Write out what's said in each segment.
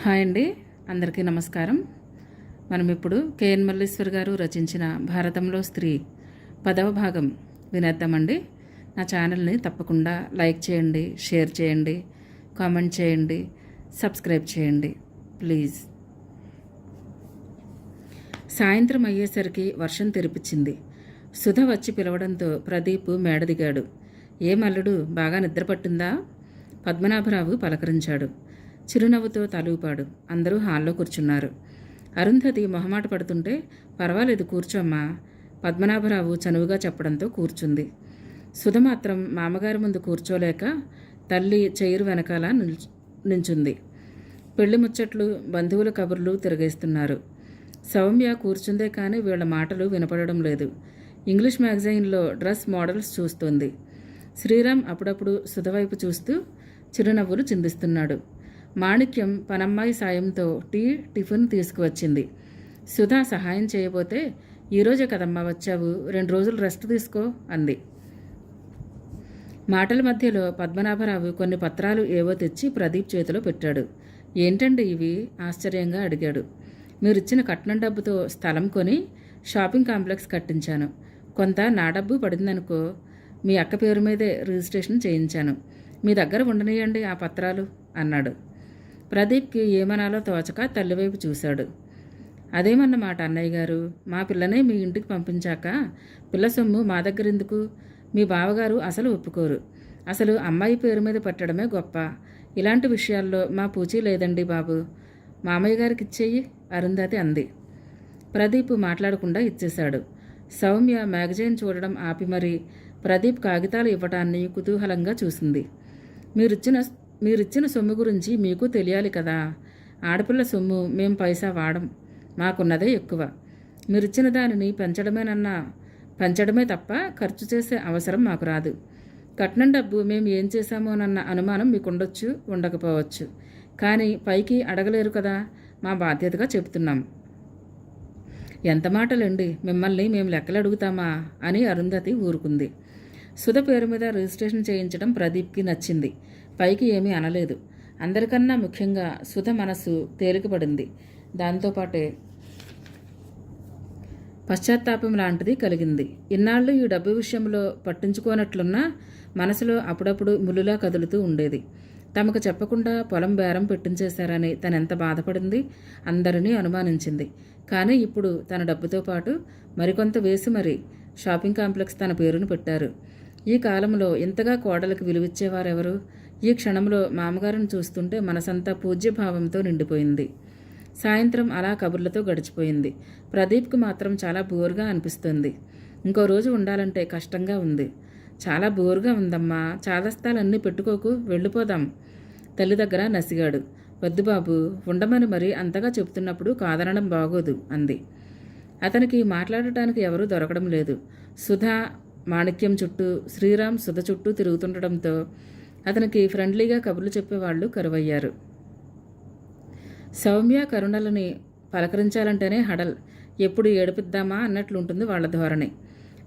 Hi అండి, అందరికీ నమస్కారం. మనం ఇప్పుడు కేఎన్ మల్లేశ్వర్ గారు రచించిన భారతంలో స్త్రీ 10వ భాగం వినేద్దామండి. నా ఛానల్ని తప్పకుండా లైక్ చేయండి, షేర్ చేయండి, కామెంట్ చేయండి, సబ్స్క్రైబ్ చేయండి ప్లీజ్. సాయంత్రం అయ్యేసరికి వర్షం తెరిపించింది. సుధ వచ్చి పిలవడంతో ప్రదీప్ మేడ దిగాడు. ఏ మల్లుడు, బాగా నిద్రపట్టిందా? పద్మనాభరావు పలకరించాడు. చిరునవ్వుతో తలూపాడు. అందరూ హాల్లో కూర్చున్నారు. అరుంధతి మొహమాట పడుతుంటే, పర్వాలేదు కూర్చోమ్మా, పద్మనాభరావు చనువుగా చెప్పడంతో కూర్చుంది. సుధ మాత్రం మామగారి ముందు కూర్చోలేక తల్లి చైరు వెనకాల నించుంది. పెళ్లి ముచ్చట్లు, బంధువుల కబుర్లు తిరగేస్తున్నారు. సౌమ్య కూర్చుందే కానీ వీళ్ల మాటలు వినపడడం లేదు. ఇంగ్లీష్ మ్యాగజైన్లో డ్రెస్ మోడల్స్ చూస్తోంది. శ్రీరామ్ అప్పుడప్పుడు సుధ వైపు చూస్తూ చిరునవ్వులు చిందిస్తున్నాడు. మాణిక్యం పనమ్మాయి సాయంతో టిఫిన్ తీసుకువచ్చింది. సుధా సహాయం చేయబోతే, ఈరోజే కదమ్మా వచ్చావు, 2 రోజులు రెస్ట్ తీసుకో అంది. మాటల మధ్యలో పద్మనాభరావు కొన్ని పత్రాలు ఏవో తెచ్చి ప్రదీప్ చేతిలో పెట్టాడు. ఏంటండి ఇవి? ఆశ్చర్యంగా అడిగాడు. మీరిచ్చిన కట్నం డబ్బుతో స్థలం కొని షాపింగ్ కాంప్లెక్స్ కట్టించాను. కొంత నా డబ్బు పడిందనుకో, మీ అక్క పేరు మీదే రిజిస్ట్రేషన్ చేయించాను. మీ దగ్గర ఉండనియండి ఆ పత్రాలు అన్నాడు. ప్రదీప్కి ఏమనాలో తోచక తల్లివైపు చూశాడు. అదేమన్నమాట అన్నయ్య గారు, మా పిల్లనే మీ ఇంటికి పంపించాక పిల్ల సొమ్ము మా దగ్గర ఎందుకు? మీ బావగారు అసలు ఒప్పుకోరు. అసలు అమ్మాయి పేరు మీద పెట్టడమే గొప్ప. ఇలాంటి విషయాల్లో మా పూచీ లేదండి బాబు. మామయ్య గారికి ఇచ్చేయి అరుంధతి అంది. ప్రదీప్ మాట్లాడకుండా ఇచ్చేశాడు. సౌమ్య మ్యాగజైన్ చూడడం ఆపి మరీ ప్రదీప్ కాగితాలు ఇవ్వటాన్ని కుతూహలంగా చూసింది. మీరిచ్చిన సొమ్ము గురించి మీకు తెలియాలి కదా. ఆడపిల్ల సొమ్ము మేం పైసా వాడం, మాకున్నదే ఎక్కువ. మీరిచ్చిన దానిని పెంచడమే తప్ప ఖర్చు చేసే అవసరం మాకు రాదు. కట్నం డబ్బు మేము ఏం చేశామోనన్న అనుమానం మీకుండొచ్చు, ఉండకపోవచ్చు. కానీ పైకి అడగలేరు కదా, మా బాధ్యతగా చెబుతున్నాం. ఎంత మాటలండి, మిమ్మల్ని మేము లెక్కలు అడుగుతామా అని అరుంధతి ఊరుకుంది. సుధ పేరు మీద రిజిస్ట్రేషన్ చేయించడం ప్రదీప్కి నచ్చింది. పైకి ఏమీ అనలేదు. అందరికన్నా ముఖ్యంగా సుధ మనసు తేలికపడింది. దాంతోపాటే పశ్చాత్తాపం లాంటిది కలిగింది. ఇన్నాళ్ళు ఈ డబ్బు విషయంలో పట్టించుకోనట్లున్నా మనసులో అప్పుడప్పుడు ములులా కదులుతూ ఉండేది. తమకు చెప్పకుండా పొలం బేరం పెట్టించేశారని తనెంత బాధపడింది, అందరినీ అనుమానించింది. కానీ ఇప్పుడు తన డబ్బుతో పాటు మరికొంత వేసి మరీ షాపింగ్ కాంప్లెక్స్ తన పేరును పెట్టారు. ఈ కాలంలో ఇంతగా కోడలకు విలువిచ్చేవారెవరు? ఈ క్షణంలో మామగారిని చూస్తుంటే మనసంతా పూజ్యభావంతో నిండిపోయింది. సాయంత్రం అలా కబుర్లతో గడిచిపోయింది. ప్రదీప్కి మాత్రం చాలా బోరుగా అనిపిస్తుంది. ఇంకో రోజు ఉండాలంటే కష్టంగా ఉంది. చాలా బోరుగా ఉందమ్మా, చాదస్తాలన్నీ పెట్టుకోకు, వెళ్ళిపోదాం. తల్లి దగ్గర నసిగాడు. వద్దు బాబు, ఉండమని మరీ అంతగా చెప్తున్నప్పుడు కాదనడం బాగోదు అంది. అతనికి మాట్లాడటానికి ఎవరూ దొరకడం లేదు. సుధా మాణిక్యం చుట్టూ, శ్రీరామ్ సుధ చుట్టూ తిరుగుతుండటంతో అతనికి ఫ్రెండ్లీగా కబుర్లు చెప్పేవాళ్లు కరువయ్యారు. సౌమ్య కరుణలని పలకరించాలంటేనే హడల్. ఎప్పుడు ఏడిపిద్దామా అన్నట్లుంటుంది వాళ్ల ధోరణి.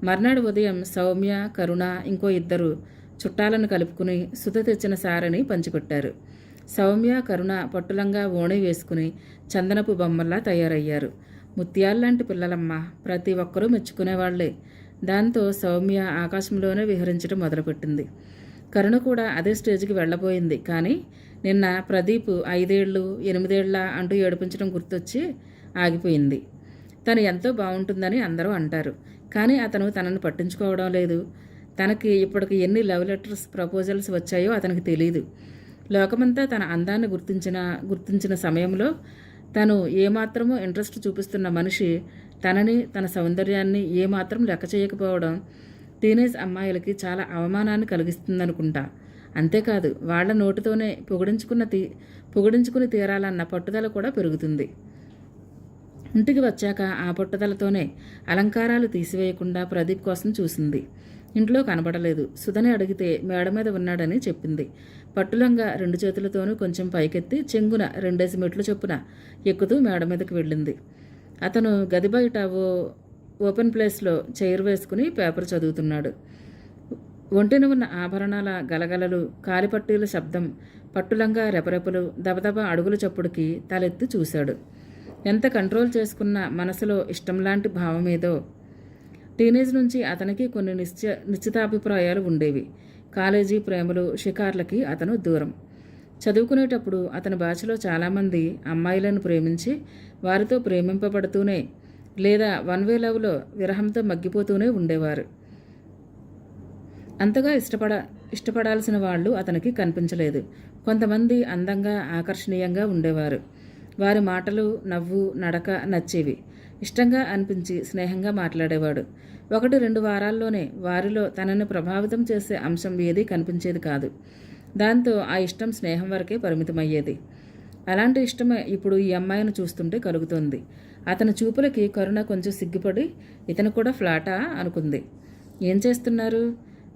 మర్నాడు ఉదయం సౌమ్య, కరుణ, ఇంకో 2 చుట్టాలను కలుపుకుని సుధ తెచ్చిన సారని పంచిపెట్టారు. సౌమ్య, కరుణ పట్టులంగా ఓణి వేసుకుని చందనపు బొమ్మల్లా తయారయ్యారు. ముత్యాల్లాంటి పిల్లలమ్మ, ప్రతి ఒక్కరూ మెచ్చుకునేవాళ్లే. దాంతో సౌమ్య ఆకాశంలోనే విహరించడం మొదలుపెట్టింది. కరుణ కూడా అదే స్టేజ్కి వెళ్ళబోయింది. కానీ నిన్న ప్రదీప్ 5 ఏళ్ళు 8 ఏళ్ళ అంటూ ఏడిపించడం గుర్తొచ్చి ఆగిపోయింది. తను ఎంతో బాగుంటుందని అందరూ అంటారు. కానీ అతను తనను పట్టించుకోవడం లేదు. తనకి ఇప్పటికి ఎన్ని లవ్ లెటర్స్, ప్రపోజల్స్ వచ్చాయో అతనికి తెలియదు. లోకమంతా తన అందాన్ని గుర్తించిన సమయంలో తను ఏమాత్రమో ఇంట్రెస్ట్ చూపిస్తున్న మనిషి తనని, తన సౌందర్యాన్ని ఏమాత్రం లెక్క చేయకపోవడం టీనేజ్ అమ్మాయిలకి చాలా అవమానాన్ని కలిగిస్తుందనుకుంటా. అంతేకాదు, వాళ్ల నోటితోనే పొగిడించుకుని తీరాలన్న పట్టుదల కూడా పెరుగుతుంది. ఇంటికి వచ్చాక ఆ పట్టుదలతోనే అలంకారాలు తీసివేయకుండా ప్రదీప్ కోసం చూసింది. ఇంట్లో కనబడలేదు. సుధని అడిగితే మేడ మీద ఉన్నాడని చెప్పింది. పట్టులంగా 2 చేతులతోనూ కొంచెం పైకెత్తి చెంగున 2 మెట్లు చొప్పున ఎక్కుతూ మేడ మీదకి వెళ్ళింది. అతను గది బయట ఓపెన్ ప్లేస్లో చైర్ వేసుకుని పేపర్ చదువుతున్నాడు. ఒంటిన ఉన్న ఆభరణాల గలగలలు, కాలిపట్టీల శబ్దం పట్టులంగా రెపరెపలు, దబదబా అడుగుల చప్పుడుకి తలెత్తి చూశాడు. ఎంత కంట్రోల్ చేసుకున్న మనసులో ఇష్టంలాంటి భావమేదో. టీనేజ్ నుంచి అతనికి కొన్ని నిశ్చితాభిప్రాయాలు ఉండేవి. కాలేజీ ప్రేమలు, షికార్లకి అతను దూరం. చదువుకునేటప్పుడు అతని బ్యాచ్లో చాలామంది అమ్మాయిలను ప్రేమించి వారితో ప్రేమింపబడుతూనే లేదా వన్ వే లవ్లో విరహంతో మగ్గిపోతూనే ఉండేవారు. అంతగా ఇష్టపడాల్సిన వాళ్ళు అతనికి కనిపించలేదు. కొంతమంది అందంగా, ఆకర్షణీయంగా ఉండేవారు. వారి మాటలు, నవ్వు, నడక నచ్చేవి. ఇష్టంగా అనిపించి స్నేహంగా మాట్లాడేవాడు. 1-2 వారాల్లోనే వారిలో తనని ప్రభావితం చేసే అంశం ఏదీ కనిపించేది కాదు. దాంతో ఆ ఇష్టం స్నేహం వరకే పరిమితమయ్యేది. అలాంటి ఇష్టమే ఇప్పుడు ఈ అమ్మాయిని చూస్తుంటే కలుగుతోంది. అతని చూపులకి కరుణ కొంచెం సిగ్గుపడి ఇతను కూడా ఫ్లాటా అనుకుంది. ఏం చేస్తున్నారు?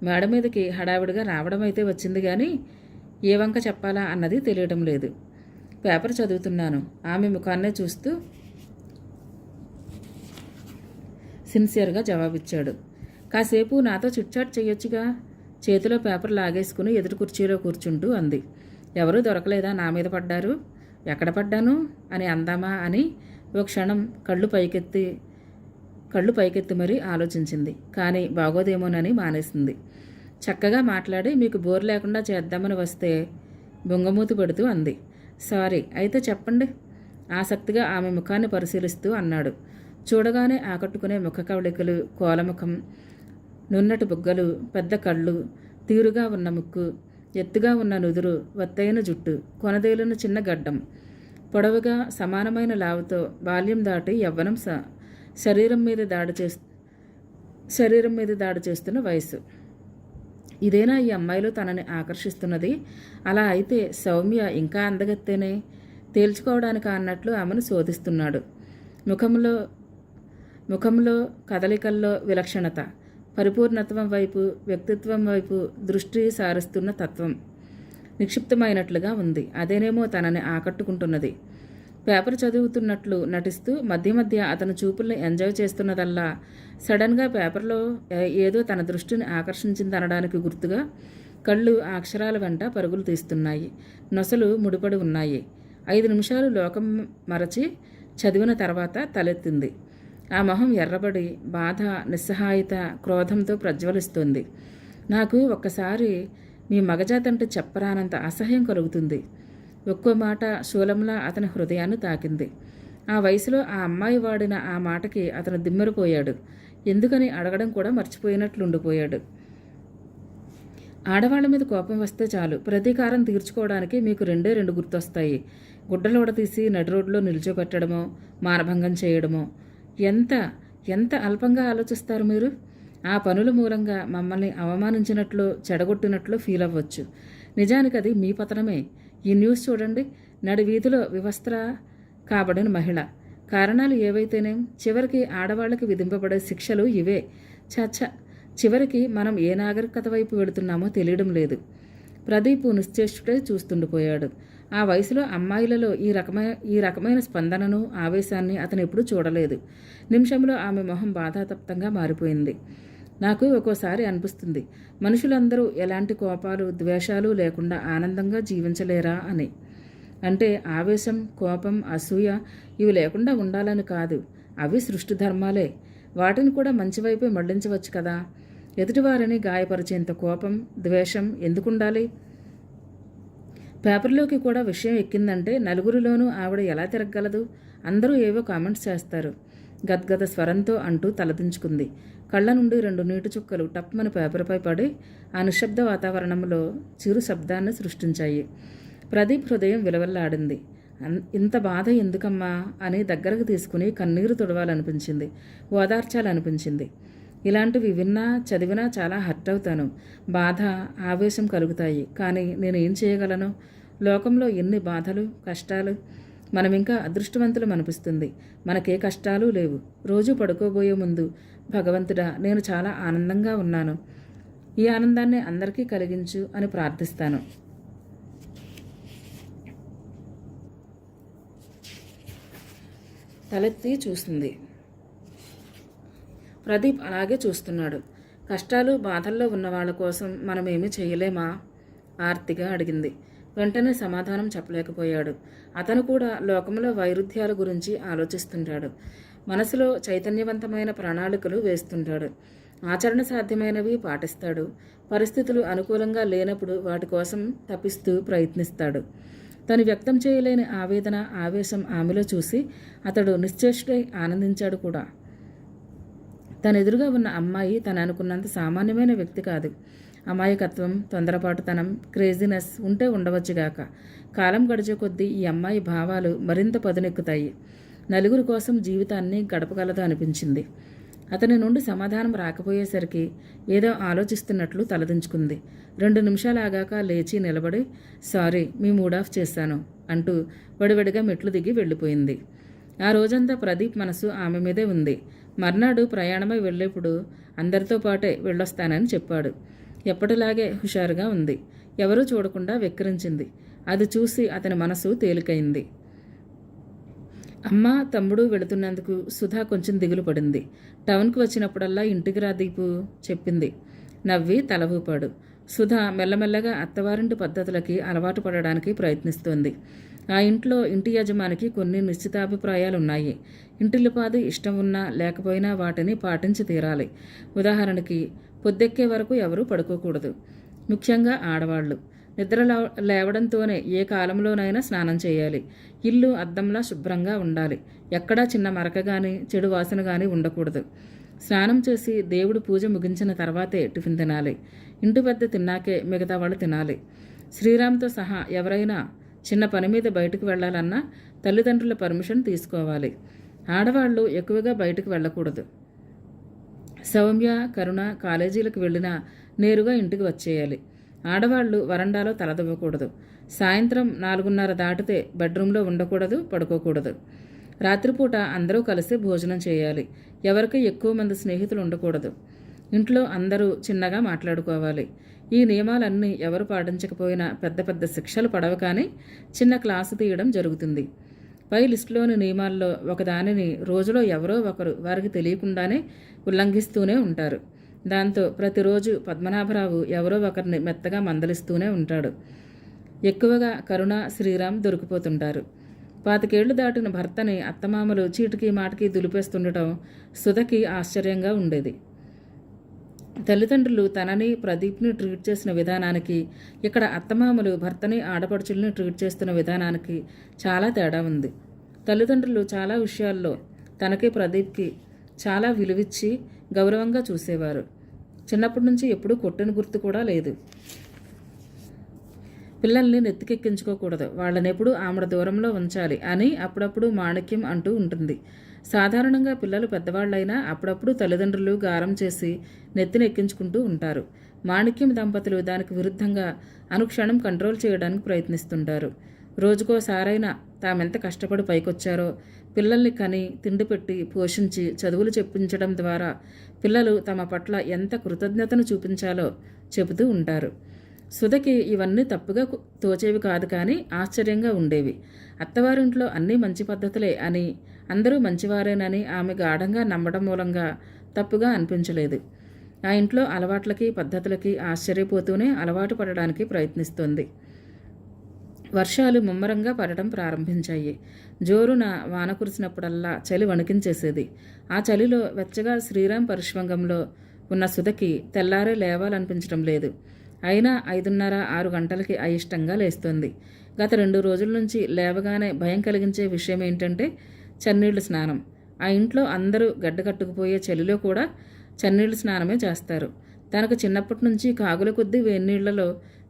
మేడ మీదకి హడావిడిగా రావడం అయితే వచ్చింది కానీ ఏ వంక చెప్పాలా అన్నది తెలియడం లేదు. పేపర్ చదువుతున్నాను. ఆమె ముఖాన్నే చూస్తూ సిన్సియర్గా జవాబిచ్చాడు. కాసేపు నాతో చిట్చాట్ చెయ్యొచ్చుగా. చేతిలో పేపర్ లాగేసుకుని ఎదురు కుర్చీలో కూర్చుంటూ అంది. ఎవరూ దొరకలేదా? నా మీద పడ్డారు. ఎక్కడ పడ్డాను అని అందామా అని ఓ క్షణం కళ్ళు పైకెత్తి మరీ ఆలోచించింది. కానీ బాగోదేమోనని మానేసింది. చక్కగా మాట్లాడి మీకు బోర్ లేకుండా చేద్దామని వస్తే బొంగమూతి పెడుతూ అంది. సారీ, అయితే చెప్పండి. ఆసక్తిగా ఆమె ముఖాన్ని పరిశీలిస్తూ అన్నాడు. చూడగానే ఆకట్టుకునే ముఖ కవళికలు, కోలముఖం, నున్నటి బుగ్గలు, పెద్ద కళ్ళు, తీరుగా ఉన్న ముక్కు, ఎత్తుగా ఉన్న నుదురు, వత్తైన జుట్టు, కొనదేలిన చిన్న గడ్డం, పొడవుగా సమానమైన లావుతో బాల్యం దాటి యవ్వనం శరీరం మీద దాడి చేస్తున్న వయసు. ఇదేనా ఈ అమ్మాయిలో తనని ఆకర్షిస్తున్నది? అలా అయితే సౌమ్య ఇంకా అందగత్తేనే. తేల్చుకోవడానికి అన్నట్లు ఆమెను శోధిస్తున్నాడు. ముఖంలో కదలికల్లో విలక్షణత, పరిపూర్ణత్వం వైపు, వ్యక్తిత్వం వైపు దృష్టి సారిస్తున్న తత్వం నిక్షిప్తమైనట్లుగా ఉంది. అదేనేమో తనని ఆకట్టుకుంటున్నది. పేపర్ చదువుతున్నట్లు నటిస్తూ మధ్య మధ్య అతని చూపుల్ని ఎంజాయ్ చేస్తున్నదల్లా సడన్గా పేపర్లో ఏదో తన దృష్టిని ఆకర్షించిందనడానికి గుర్తుగా కళ్ళు ఆ అక్షరాల వెంట పరుగులు తీస్తున్నాయి. నొసలు ముడిపడి ఉన్నాయి. 5 నిమిషాలు లోకం మరచి చదివిన తర్వాత తలెత్తింది. ఆ మొహం ఎర్రబడి బాధ, నిస్సహాయత, క్రోధంతో ప్రజ్వలిస్తుంది. నాకు ఒక్కసారి మీ మగజాతంటే చెప్పరానంత అసహ్యం కలుగుతుంది. ఒక్కో మాట శూలంలా అతని హృదయాన్ని తాకింది. ఆ వయసులో ఆ అమ్మాయి వాడిన ఆ మాటకి అతను దిమ్మెరిపోయాడు. ఎందుకని అడగడం కూడా మర్చిపోయినట్లుండిపోయాడు. ఆడవాళ్ల మీద కోపం వస్తే చాలు, ప్రతీకారం తీర్చుకోవడానికి మీకు 2 గుర్తొస్తాయి. గుడ్డలోడ తీసి నడి రోడ్లో నిల్చోబెట్టడమో, మానభంగం చేయడమో. ఎంత అల్పంగా ఆలోచిస్తారు మీరు. ఆ పనుల మూలంగా మమ్మల్ని అవమానించినట్లు, చెడగొట్టినట్లు ఫీల్ అవ్వచ్చు. నిజానికి అది మీ పతనమే. ఈ న్యూస్ చూడండి. నడి వీధిలో వివస్త్ర కాబడిన మహిళ. కారణాలు ఏవైతేనేం చివరికి ఆడవాళ్ళకి విధింపబడే శిక్షలు ఇవే. చివరికి మనం ఏ నాగరికత వైపు వెళుతున్నామో తెలియడం లేదు. ప్రదీప్ నిశ్చేష్టుడై చూస్తుండిపోయాడు. ఆ వయసులో అమ్మాయిలలో ఈ రకమైన స్పందనను, ఆవేశాన్ని అతను ఎప్పుడూ చూడలేదు. నిమిషంలో ఆమె మొహం బాధాతప్తంగా మారిపోయింది. నాకు ఒక్కోసారి అనిపిస్తుంది, మనుషులందరూ ఎలాంటి కోపాలు, ద్వేషాలు లేకుండా ఆనందంగా జీవించలేరా అని. అంటే ఆవేశం, కోపం, అసూయ ఇవి లేకుండా ఉండాలని కాదు. అవి సృష్టి ధర్మాలే. వాటిని కూడా మంచివైపే మళ్లించవచ్చు కదా. ఎదుటివారిని గాయపరిచేంత కోపం, ద్వేషం ఎందుకుండాలి? పేపర్లోకి కూడా విషయం ఎక్కిందంటే నలుగురిలోనూ ఆవిడ ఎలా తిరగలదు? అందరూ ఏవో కామెంట్స్ చేస్తారు. గద్గద స్వరంతో అంటూ తలదించుకుంది. కళ్ళ నుండి 2 నీటి చుక్కలు టప్మని పేపర్పై పడి ఆ నిశ్శబ్ద వాతావరణంలో చిరు శబ్దాన్ని సృష్టించాయి. ప్రదీప్ హృదయం విలవల్లాడింది. ఇంత బాధ ఎందుకమ్మా అని దగ్గరకు తీసుకుని కన్నీరు తుడవాలనిపించింది, ఓదార్చాలనిపించింది. ఇలాంటివి విన్నా, చదివినా చాలా హర్ట్ అవుతాను. బాధ, ఆవేశం కలుగుతాయి. కానీ నేను ఏం చేయగలను? లోకంలో ఎన్ని బాధలు, కష్టాలు. మనం ఇంకా అదృష్టవంతులం అనిపిస్తుంది. మనకే కష్టాలు లేవు. రోజు పడుకోబోయే ముందు, భగవంతుడా, నేను చాలా ఆనందంగా ఉన్నాను, ఈ ఆనందాన్ని అందరికీ కలిగించు అని ప్రార్థిస్తాను. తలెత్తి చూస్తుంది. ప్రదీప్ అలాగే చూస్తున్నాడు. కష్టాలు, బాధల్లో ఉన్న వాళ్ళ కోసం మనమేమీ చేయలేమా? ఆర్తిగా అడిగింది. వెంటనే సమాధానం చెప్పలేకపోయాడు. అతను కూడా లోకంలో వైరుధ్యాల గురించి ఆలోచిస్తుంటాడు. మనసులో చైతన్యవంతమైన ప్రణాళికలు వేస్తుంటాడు. ఆచరణ సాధ్యమైనవి పాటిస్తాడు. పరిస్థితులు అనుకూలంగా లేనప్పుడు వాటి కోసం తపిస్తూ ప్రయత్నిస్తాడు. తను వ్యక్తం చేయలేని ఆవేదన, ఆవేశం ఆమెలో చూసి అతడు నిశ్చేష్టుడై ఆనందించాడు కూడా. తన ఎదురుగా ఉన్న అమ్మాయి తను అనుకున్నంత సామాన్యమైన వ్యక్తి కాదు. అమాయకత్వం, తొందరపాటుతనం, క్రేజీనెస్ ఉంటే ఉండవచ్చుగాక, కాలం గడిచే కొద్దీ ఈ అమ్మాయి భావాలు మరింత పదునెక్కుతాయి. నలుగురి కోసం జీవితాన్ని గడపగలదు అనిపించింది. అతని నుండి సమాధానం రాకపోయేసరికి ఏదో ఆలోచిస్తున్నట్లు తలదించుకుంది. 2 నిమిషాలు ఆగాక లేచి నిలబడి, సారీ, మీ మూడ్ ఆఫ్ చేశాను అంటూ వడివడిగా మెట్లు దిగి వెళ్ళిపోయింది. ఆ రోజంతా ప్రదీప్ మనసు ఆమె మీదే ఉంది. మర్నాడు ప్రయాణమై వెళ్ళేప్పుడు అందరితో పాటే వెళ్ళొస్తానని చెప్పాడు. ఎప్పటిలాగే హుషారుగా ఉంది. ఎవరూ చూడకుండా వెక్కిరించింది. అది చూసి అతని మనసు తేలికైంది. అమ్మ, తమ్ముడు వెళుతున్నందుకు సుధా కొంచెం దిగులు పడింది. టౌన్కి వచ్చినప్పుడల్లా ఇంటికి రా దీపు చెప్పింది. నవ్వి తల ఊపాడు. సుధా మెల్లమెల్లగా అత్తవారింటి పద్ధతులకి అలవాటు పడడానికి ప్రయత్నిస్తోంది. ఆ ఇంట్లో ఇంటి యజమానికి కొన్ని నిశ్చితాభిప్రాయాలున్నాయి. ఇంటిల్లిపాది ఇష్టం ఉన్నా లేకపోయినా వాటిని పాటించి తీరాలి. ఉదాహరణకి, పొద్దెక్కే వరకు ఎవరూ పడుకోకూడదు. ముఖ్యంగా ఆడవాళ్లు. నిద్ర లేవడంతోనే ఏ కాలంలోనైనా స్నానం చేయాలి. ఇల్లు అద్దంలా శుభ్రంగా ఉండాలి. ఎక్కడా చిన్న మరక కానీ చెడు వాసన కానీ ఉండకూడదు. స్నానం చేసి దేవుడు పూజ ముగించిన తర్వాతే టిఫిన్ తినాలి. ఇంటి వద్ద తిన్నాకే మిగతా వాళ్ళు తినాలి. శ్రీరామ్తో సహా ఎవరైనా చిన్న పని మీద బయటకు వెళ్లాలన్నా తల్లిదండ్రుల పర్మిషన్ తీసుకోవాలి. ఆడవాళ్లు ఎక్కువగా బయటకు వెళ్ళకూడదు. సౌమ్య, కరుణ కాలేజీలకు వెళ్ళినా నేరుగా ఇంటికి వచ్చేయాలి. ఆడవాళ్లు వరండాలో తలదవ్వకూడదు. సాయంత్రం 4:30 దాటితే బెడ్రూమ్లో ఉండకూడదు, పడుకోకూడదు. రాత్రిపూట అందరూ కలిసి భోజనం చేయాలి. ఎవరికి ఎక్కువ మంది స్నేహితులు ఉండకూడదు. ఇంట్లో అందరూ చిన్నగా మాట్లాడుకోవాలి. ఈ నియమాలన్నీ ఎవరు పాటించకపోయినా పెద్ద పెద్ద శిక్షలు పడవు, కానీ చిన్న క్లాసు తీయడం జరుగుతుంది. పై లిస్టులోని నియమాల్లో ఒకదానిని రోజులో ఎవరో ఒకరు వారికి తెలియకుండానే ఉల్లంఘిస్తూనే ఉంటారు. దాంతో ప్రతిరోజు పద్మనాభరావు ఎవరో ఒకరిని మెత్తగా మందలిస్తూనే ఉంటాడు. ఎక్కువగా కరుణ, శ్రీరామ్ దొరికిపోతుంటారు. 25 ఏళ్లు దాటిన భర్తని అత్తమామలు చీటికి మాటికి దులిపేస్తుండటం సుధకి ఆశ్చర్యంగా ఉండేది. తల్లిదండ్రులు తనని, ప్రదీప్ని ట్రీట్ చేసిన విధానానికి, ఇక్కడ అత్తమామలు భర్తని, ఆడపడుచుల్ని ట్రీట్ చేస్తున్న విధానానికి చాలా తేడా ఉంది. తల్లిదండ్రులు చాలా విషయాల్లో తనకి, ప్రదీప్కి చాలా విలువిచ్చి గౌరవంగా చూసేవారు. చిన్నప్పటి నుంచి ఎప్పుడూ కొట్టిన గుర్తు కూడా లేదు. పిల్లల్ని నెత్తికెక్కించుకోకూడదు, వాళ్ళనెప్పుడు ఆమెడ దూరంలో ఉంచాలి అని అప్పుడప్పుడు మాణిక్యం అంటూ ఉంటుంది. సాధారణంగా పిల్లలు పెద్దవాళ్ళైనా అప్పుడప్పుడు తల్లిదండ్రులు గారం చేసి నెత్తినెక్కించుకుంటూ ఉంటారు. మాణిక్యం దంపతులు దానికి విరుద్ధంగా అనుక్షణం కంట్రోల్ చేయడానికి ప్రయత్నిస్తుంటారు. రోజుకోసారైనా తామెంత కష్టపడి పైకొచ్చారో, పిల్లల్ని కని, తిండి పెట్టి, పోషించి, చదువులు చెప్పించడం ద్వారా పిల్లలు తమ పట్ల ఎంత కృతజ్ఞతను చూపించాలో చెబుతూ ఉంటారు. సుధకి ఇవన్నీ తప్పుగా తోచేవి కాదు, కానీ ఆశ్చర్యంగా ఉండేవి. అత్తవారింట్లో అన్నీ మంచి పద్ధతులే అని, అందరూ మంచివారేనని ఆమె గాఢంగా నమ్మడం మూలంగా తప్పుగా అనిపించలేదు. ఆ ఇంట్లో అలవాట్లకి, పద్ధతులకి ఆశ్చర్యపోతూనే అలవాటు పడడానికి ప్రయత్నిస్తోంది. వర్షాలు ముమ్మరంగా పడటం ప్రారంభించాయి. జోరున వాన కురిసినప్పుడల్లా చలి వణికించేసేది. ఆ చలిలో వెచ్చగా శ్రీరామ్ పరిష్వంగంలో ఉన్న సుధకి తెల్లారే లేవాలనిపించడం లేదు. అయినా 5:30, 6 గంటలకి అయిష్టంగా లేస్తోంది. గత 2 రోజుల నుంచి లేవగానే భయం కలిగించే విషయం ఏంటంటే చన్నీళ్లు స్నానం. ఆ ఇంట్లో అందరూ గడ్డకట్టుకుపోయే చలిలో కూడా చన్నీళ్లు స్నానమే చేస్తారు. తనకు చిన్నప్పటి నుంచి కాగుల కొద్దీ వేన్నీళ్లలో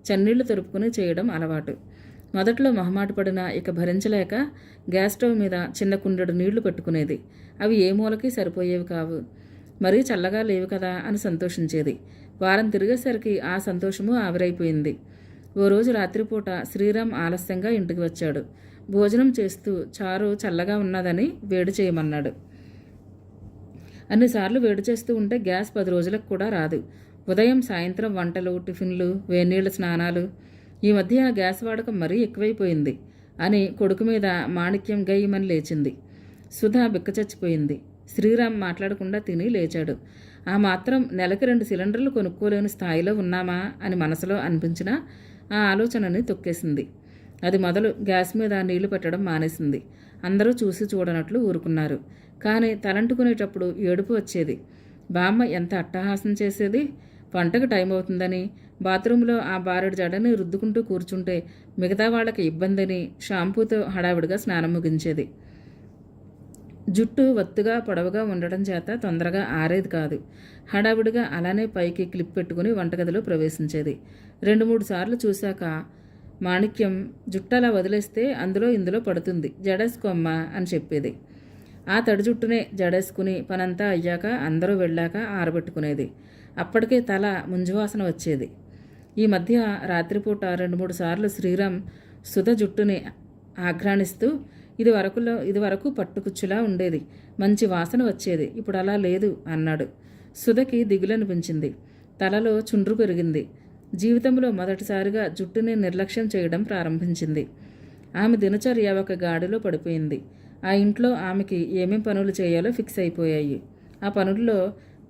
చన్నీళ్లు తొరుపుకుని చేయడం అలవాటు. మొదట్లో మొహమాట పడినా ఇక భరించలేక గ్యాస్ స్టవ్ మీద చిన్న కుండెడు నీళ్లు పెట్టుకునేది. అవి ఏ మూలకి సరిపోయేవి కావు. మరీ చల్లగా లేవు కదా అని సంతోషించేది. వారం తిరిగేసరికి ఆ సంతోషము ఆవిరైపోయింది. ఓ రోజు రాత్రిపూట శ్రీరామ్ ఆలస్యంగా ఇంటికి వచ్చాడు. భోజనం చేస్తూ చారు చల్లగా ఉన్నదని వేడి చేయమన్నాడు. అన్నిసార్లు వేడి చేస్తూ ఉంటే గ్యాస్ 10 రోజులకు కూడా రాదు. ఉదయం సాయంత్రం వంటలు, టిఫిన్లు, వేన్నీళ్ళ స్నానాలు. ఈ మధ్య ఆ గ్యాస్ వాడకం మరీ ఎక్కువైపోయింది అని కొడుకు మీద మాణిక్యం గయ్యమని లేచింది. సుధా బిక్కచచ్చిపోయింది. శ్రీరామ్ మాట్లాడకుండా తిని లేచాడు. ఆ మాత్రం నెలకి 2 సిలిండర్లు కొనుక్కోలేని స్థాయిలో ఉన్నామా అని మనసులో అనిపించినా ఆ ఆలోచనని తొక్కేసింది. అది మొదలు గ్యాస్ మీద నీళ్లు పెట్టడం మానేసింది. అందరూ చూసి చూడనట్లు ఊరుకున్నారు. కానీ తలంటుకునేటప్పుడు ఏడుపు వచ్చేది. బామ్మ ఎంత అట్టహాసం చేసేది. వంటకు టైం అవుతుందని బాత్రూంలో ఆ బారెడు జడని రుద్దుకుంటూ కూర్చుంటే మిగతా వాళ్ళకి ఇబ్బందని షాంపూతో హడావిడిగా స్నానం ముగించేది. జుట్టు ఒత్తుగా పొడవుగా ఉండడం చేత తొందరగా ఆరేది కాదు. హడావిడిగా అలానే పైకి క్లిప్ పెట్టుకుని వంటగదిలో ప్రవేశించేది. 2-3 సార్లు చూశాక మాణిక్యం జుట్టు అలా వదిలేస్తే అందులో ఇందులో పడుతుంది, జడేసుకోమ్మ అని చెప్పేది. ఆ తడి జుట్టునే జడేసుకుని పనంతా అయ్యాక అందరూ వెళ్ళాక ఆరబెట్టుకునేది. అప్పటికే తల ముంజువాసన వచ్చేది. ఈ మధ్య రాత్రిపూట 2-3 సార్లు శ్రీరామ్ సుధ జుట్టుని ఆఘ్రాణిస్తూ ఇది వరకు పట్టుకుచ్చులా ఉండేది, మంచి వాసన వచ్చేది, ఇప్పుడు అలా లేదు అన్నాడు. సుధకి దిగులనిపించింది. తలలో చుండ్రు పెరిగింది. జీవితంలో మొదటిసారిగా జుట్టుని నిర్లక్ష్యం చేయడం ప్రారంభించింది. ఆమె దినచర్య ఒక గాడిలో పడిపోయింది. ఆ ఇంట్లో ఆమెకి ఏమేం పనులు చేయాలో ఫిక్స్ అయిపోయాయి. ఆ పనుల్లో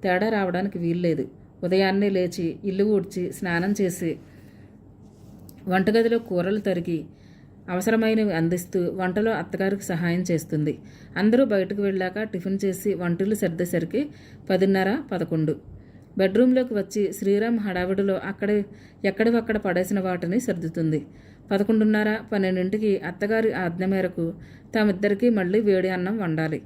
తేడా రావడానికి వీల్లేదు. ఉదయాన్నే లేచి ఇల్లు ఊడ్చి స్నానం చేసి వంటగదిలో కూరలు తరిగి అవసరమైనవి అందిస్తూ వంటలో అత్తగారికి సహాయం చేస్తుంది. అందరూ బయటకు వెళ్ళాక టిఫిన్ చేసి వంటలు సర్దేసరికి 10:30-11. బెడ్రూమ్లోకి వచ్చి శ్రీరామ్ హడావిడిలో ఎక్కడివక్కడ పడేసిన వాటిని సర్దుతుంది. 11:30-12కి అత్తగారి ఆజ్ఞ మేరకు తామిద్దరికీ మళ్ళీ వేడి అన్నం వండాలి.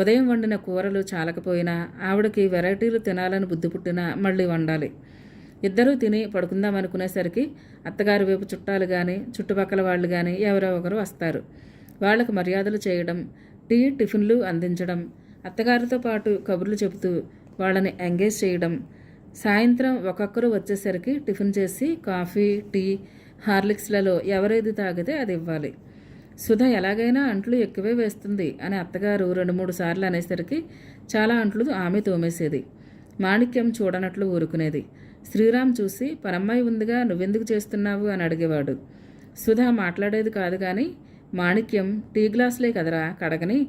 ఉదయం వండిన కూరలు చాలకపోయినా ఆవిడకి వెరైటీలు తినాలని బుద్ధి పుట్టినా మళ్ళీ వండాలి. ఇద్దరూ తిని పడుకుందామనుకునేసరికి అత్తగారి వైపు చుట్టాలు కానీ చుట్టుపక్కల వాళ్ళు కానీ ఎవరో ఒకరు వస్తారు. వాళ్లకు మర్యాదలు చేయడం, టిఫిన్లు అందించడం, అత్తగారితో పాటు కబుర్లు చెబుతూ వాళ్ళని ఎంగేజ్ చేయడం. సాయంత్రం ఒక్కొక్కరు వచ్చేసరికి టిఫిన్ చేసి కాఫీ, టీ, హార్లిక్స్లలో ఎవరేది తాగితే అది ఇవ్వాలి. సుధ ఎలాగైనా అంట్లు ఎక్కువే వేస్తుంది అని అత్తగారు 2-3 సార్లు అనేసరికి చాలా అంట్లు ఆమె తోమేసేది. మాణిక్యం చూడనట్లు ఊరుకునేది. శ్రీరామ్ చూసి పనమ్మాయి ఉందిగా నువ్వెందుకు చేస్తున్నావు అని అడిగేవాడు. సుధ మాట్లాడేది కాదు కానీ మాణిక్యం టీ గ్లాసులే కదరా కడగని,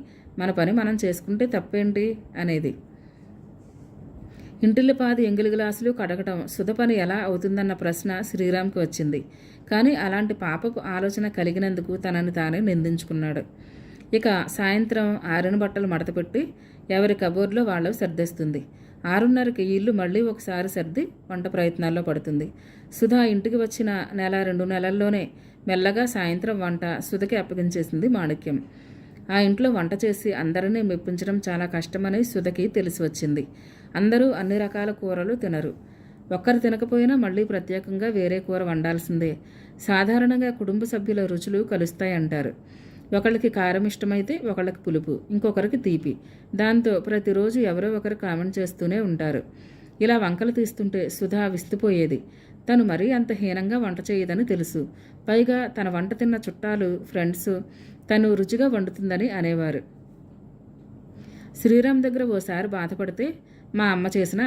మన పని మనం చేసుకుంటే తప్పేంటి అనేది. ఇంటిల్లిపాది ఎంగిలి గ్లాసులు కడగటం సుధ పని ఎలా అవుతుందన్న ప్రశ్న శ్రీరామ్కి వచ్చింది. కానీ అలాంటి పాపపు ఆలోచన కలిగినందుకు తనని తానే నిందించుకున్నాడు. ఇక సాయంత్రం ఆరిన బట్టలు మడతపెట్టి ఎవరి కబోర్డ్లో వాళ్ళు సర్దేస్తుంది. 6:30కి ఇల్లు మళ్ళీ ఒకసారి సర్ది వంట ప్రయత్నాల్లో పడుతుంది. సుధా ఇంటికి వచ్చిన 1-2 నెలల్లోనే మెల్లగా సాయంత్రం వంట సుధకి అప్పగించేసింది మాణిక్యం. ఆ ఇంట్లో వంట చేసి అందరినీ మెప్పించడం చాలా కష్టమని సుధకి తెలిసి వచ్చింది. అందరూ అన్ని రకాల కూరలు తినరు. ఒక్కరు తినకపోయినా మళ్ళీ ప్రత్యేకంగా వేరే కూర వండాల్సిందే. సాధారణంగా కుటుంబ సభ్యుల రుచులు కలుస్తాయంటారు. ఒకళ్ళకి కారం ఇష్టమైతే ఒకళ్ళకి పులుపు, ఇంకొకరికి తీపి. దాంతో ప్రతిరోజు ఎవరో ఒకరు కామెంట్ చేస్తూనే ఉంటారు. ఇలా వంకలు తీస్తుంటే సుధా విస్తుపోయేది. తను మరీ అంత హీనంగా వంట చేయదని తెలుసు. పైగా తన వంట తిన్న చుట్టాలు, ఫ్రెండ్స్ తను రుచిగా వండుతుందని అనేవారు. శ్రీరామ్ దగ్గర ఓసారి బాధపడితే మా అమ్మ చేసినా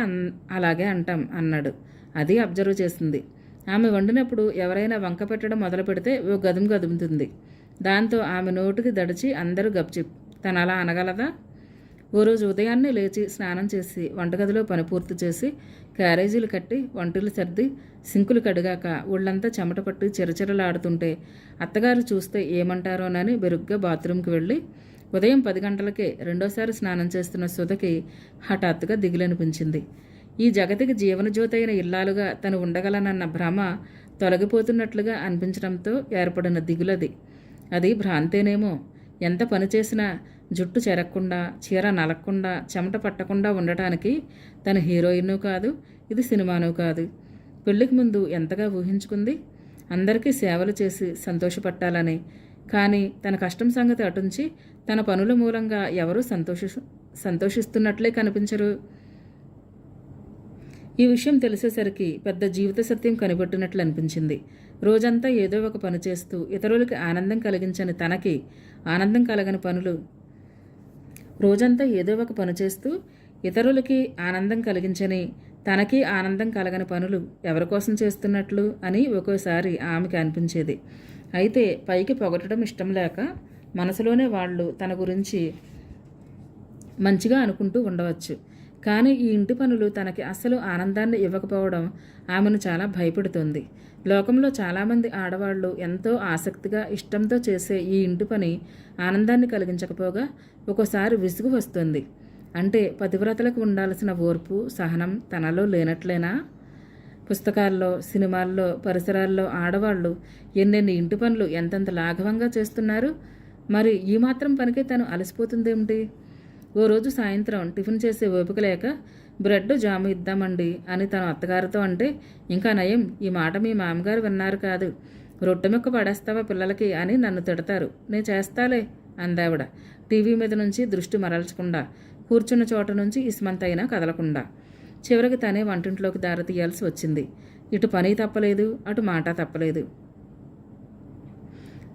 అలాగే అంటాం అన్నాడు. అది అబ్జర్వ్ చేసింది. ఆమె వండినప్పుడు ఎవరైనా వంక పెట్టడం మొదలు పెడితే ఓ గదుముతుంది. దాంతో ఆమె నోటికి దడిచి అందరూ గప్చిప్. తను అలా అనగలదా? ఓ రోజు ఉదయాన్నే లేచి స్నానం చేసి వంటగదిలో పని పూర్తి చేసి క్యారేజీలు కట్టి వంటలు సర్ది సింకులు కడిగాక ఒళ్ళంతా చెమట పట్టి చిరచిరలాడుతుంటే అత్తగారు చూస్తే ఏమంటారోనని బెరుగ్గా బాత్రూంకి వెళ్ళి ఉదయం 10 గంటలకే రెండోసారి స్నానం చేస్తున్న సుధకి హఠాత్తుగా దిగులనిపించింది. ఈ జగతికి జీవనజ్యోతి అయిన ఇల్లాలుగా తను ఉండగలనన్న భ్రమ తొలగిపోతున్నట్లుగా అనిపించడంతో ఏర్పడిన దిగులది. అది భ్రాంతేనేమో. ఎంత పని చేసినా జుట్టు చెరక్కుండా, చీర నలక్కుండా, చెమట పట్టకుండా ఉండటానికి తను హీరోయిన్ కాదు, ఇది సినిమాను కాదు. పెళ్లికి ముందు ఎంతగా ఊహించుకుంది అందరికీ సేవలు చేసి సంతోషపట్టాలని. కానీ తన కష్టం సంగతి అటుంచి తన పనుల మూలంగా ఎవరూ సంతోషిస్తున్నట్లే కనిపించరు. ఈ విషయం తెలిసేసరికి పెద్ద జీవిత సత్యం కనిపెట్టినట్లు అనిపించింది. రోజంతా ఏదో ఒక పని చేస్తూ ఇతరులకి ఆనందం కలిగించని తనకి ఆనందం కలగని పనులు రోజంతా ఏదో ఒక పని చేస్తూ ఇతరులకి ఆనందం కలిగించని తనకి ఆనందం కలగని పనులు ఎవరి కోసం చేస్తున్నట్లు అని ఒక్కోసారి ఆమెకి అనిపించేది. అయితే పైకి పొగటడం ఇష్టం లేక మనసులోనే వాళ్ళు తన గురించి మంచిగా అనుకుంటూ ఉండవచ్చు. కానీ ఈ ఇంటి పనులు తనకి అస్సలు ఆనందాన్ని ఇవ్వకపోవడం ఆమెను చాలా భయపెడుతుంది. లోకంలో చాలామంది ఆడవాళ్ళు ఎంతో ఆసక్తిగా ఇష్టంతో చేసే ఈ ఇంటి పని ఆనందాన్ని కలిగించకపోగా ఒక్కోసారి విసుగు వస్తుంది. అంటే పతివ్రతలకు ఉండాల్సిన ఓర్పు సహనం తనలో లేనట్లేనా? పుస్తకాల్లో, సినిమాల్లో, పరిసరాల్లో ఆడవాళ్ళు ఎన్నెన్ని ఇంటి పనులు ఎంతెంత లాఘవంగా చేస్తున్నారు. మరి ఈ మాత్రం పనికే తను అలసిపోతుందేమిటి? ఓ రోజు సాయంత్రం టిఫిన్ చేసే ఓపిక లేక బ్రెడ్ జాము ఇద్దామండి అని తన అత్తగారితో అంటే, ఇంకా నయం, ఈ మాట మీ మామగారు విన్నారు కాదు, రొట్టె ముక్క పడేస్తావా పిల్లలకి అని నన్ను తిడతారు, నేను చేస్తాలే అందావిడ టీవీ మీద నుంచి దృష్టి మరల్చకుండా, కూర్చున్న చోట నుంచి ఇస్మంతైనా కదలకుండా. చివరికి తనే వంటింట్లోకి దారి తీయాల్సి వచ్చింది. ఇటు పని తప్పలేదు, అటు మాట తప్పలేదు.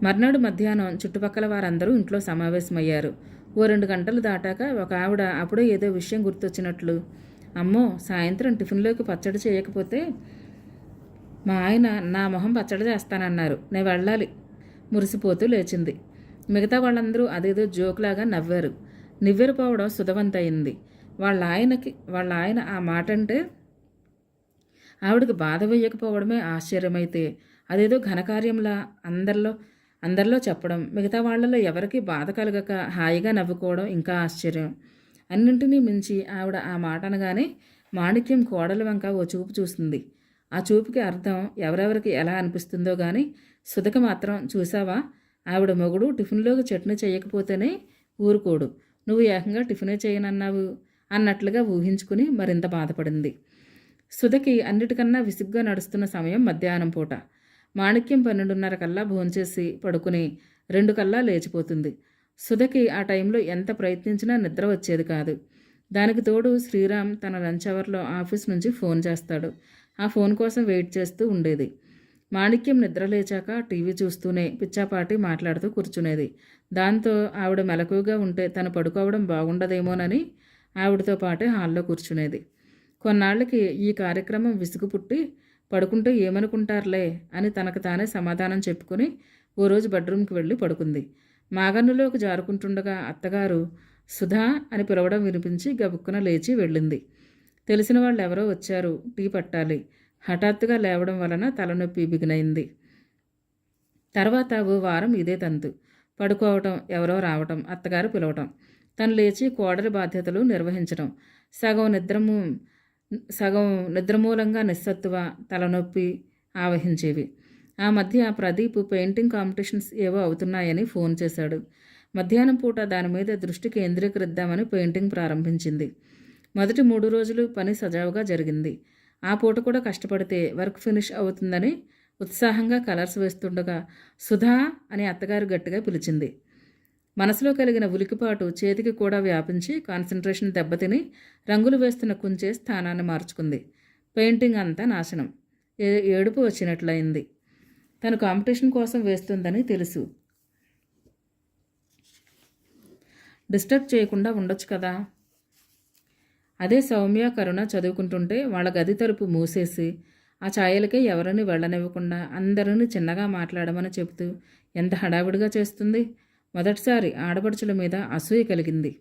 మర్నాడు మధ్యాహ్నం చుట్టుపక్కల వారందరూ ఇంట్లో సమావేశమయ్యారు. ఓ 2 గంటలు దాటాక ఒక ఆవిడ అప్పుడే ఏదో విషయం గుర్తొచ్చినట్లు, అమ్మో, సాయంత్రం టిఫిన్లోకి పచ్చడి చేయకపోతే మా ఆయన నా మొహం పచ్చడి చేస్తానన్నారు, నేను వెళ్ళాలి మురిసిపోతూ లేచింది. మిగతా వాళ్ళందరూ అదేదో జోక్లాగా నవ్వారు. నివ్వెరపోవడం సుధవంతయింది. వాళ్ళ ఆయన ఆ మాట అంటే ఆవిడకి బాధ వేయకపోవడమే ఆశ్చర్యమైతే, అదేదో ఘనకార్యంలా అందరిలో చెప్పడం, మిగతా వాళ్లలో ఎవరికీ బాధ కలగక హాయిగా నవ్వుకోవడం ఇంకా ఆశ్చర్యం. అన్నింటినీ మించి ఆవిడ ఆ మాట అనగానే మాణిక్యం కోడల వంక ఓ చూపు చూస్తుంది. ఆ చూపుకి అర్థం ఎవరెవరికి ఎలా అనిపిస్తుందో కానీ సుధకి మాత్రం, చూసావా, ఆవిడ మొగుడు టిఫిన్లోకి చట్నీ చేయకపోతేనే ఊరుకోడు, నువ్వు ఏకంగా టిఫినే చేయనన్నావు అన్నట్లుగా ఊహించుకుని మరింత బాధపడింది. సుధకి అన్నిటికన్నా విసుగ్గా నడుస్తున్న సమయం మధ్యాహ్నం పూట. మాణిక్యం 12:30 కల్లా భోంచేసి పడుకుని 2 కల్లా లేచిపోతుంది. సుధకి ఆ టైంలో ఎంత ప్రయత్నించినా నిద్ర వచ్చేది కాదు. దానికి తోడు శ్రీరామ్ తన లంచ్ అవర్లో ఆఫీస్ నుంచి ఫోన్ చేస్తాడు. ఆ ఫోన్ కోసం వెయిట్ చేస్తూ ఉండేది. మాణిక్యం నిద్ర లేచాక టీవీ చూస్తూనే పిచ్చాపాటి మాట్లాడుతూ కూర్చునేది. దాంతో ఆవిడ మెలకువగా ఉంటే తను పడుకోవడం బాగుండదేమోనని ఆవిడతో పాటే హాల్లో కూర్చునేది. కొన్నాళ్ళకి ఈ కార్యక్రమం విసుగు పుట్టి, పడుకుంటే ఏమనుకుంటారులే అని తనకు తానే సమాధానం చెప్పుకొని ఓ రోజు బెడ్రూమ్కి వెళ్ళి పడుకుంది. మాగన్నులోకి జారుకుంటుండగా అత్తగారు సుధా అని పిలవడం వినిపించి గబుక్కున లేచి వెళ్ళింది. తెలిసిన వాళ్ళు ఎవరో వచ్చారు, టీ పట్టాలి. హఠాత్తుగా లేవడం వలన తలనొప్పి బిగినైంది. తర్వాత ఓ వారం ఇదే తంతు. పడుకోవటం, ఎవరో రావటం, అత్తగారు పిలవటం, తను లేచి కోడలి బాధ్యతలు నిర్వహించడం, సగం నిద్రమూలంగా నిస్సత్తువ, తలనొప్పి ఆవహించేవి. ఆ మధ్య ప్రదీప్ పెయింటింగ్ కాంపిటీషన్స్ ఏవో అవుతున్నాయని ఫోన్ చేశాడు. మధ్యాహ్నం పూట దాని మీద దృష్టి కేంద్రీకరిద్దామని పెయింటింగ్ ప్రారంభించింది. మొదటి 3 రోజులు పని సజావుగా జరిగింది. ఆ పూట కూడా కష్టపడితే వర్క్ ఫినిష్ అవుతుందని ఉత్సాహంగా కలర్స్ వేస్తుండగా సుధా అని అత్తగారు గట్టిగా పిలిచింది. మనసులో కలిగిన ఉలికిపాటు చేతికి కూడా వ్యాపించి కాన్సన్ట్రేషన్ దెబ్బతిని రంగులు వేస్తున్న కుంచే స్థానాన్ని మార్చుకుంది. పెయింటింగ్ అంతా నాశనం. ఏడుపు వచ్చినట్లయింది. తను కాంపిటీషన్ కోసం వేస్తుందని తెలుసు. డిస్టర్బ్ చేయకుండా ఉండొచ్చు కదా. అదే సౌమ్య, కరుణ చదువుకుంటుంటే వాళ్ళ గది తలుపు మూసేసి ఆ ఛాయలకే ఎవరిని వెళ్ళనివ్వకుండా అందరినీ చిన్నగా మాట్లాడమని చెబుతూ ఎంత హడావిడిగా చేస్తుంది. మొదటిసారి ఆడపడుచుల మీద అసూయ కలిగింది.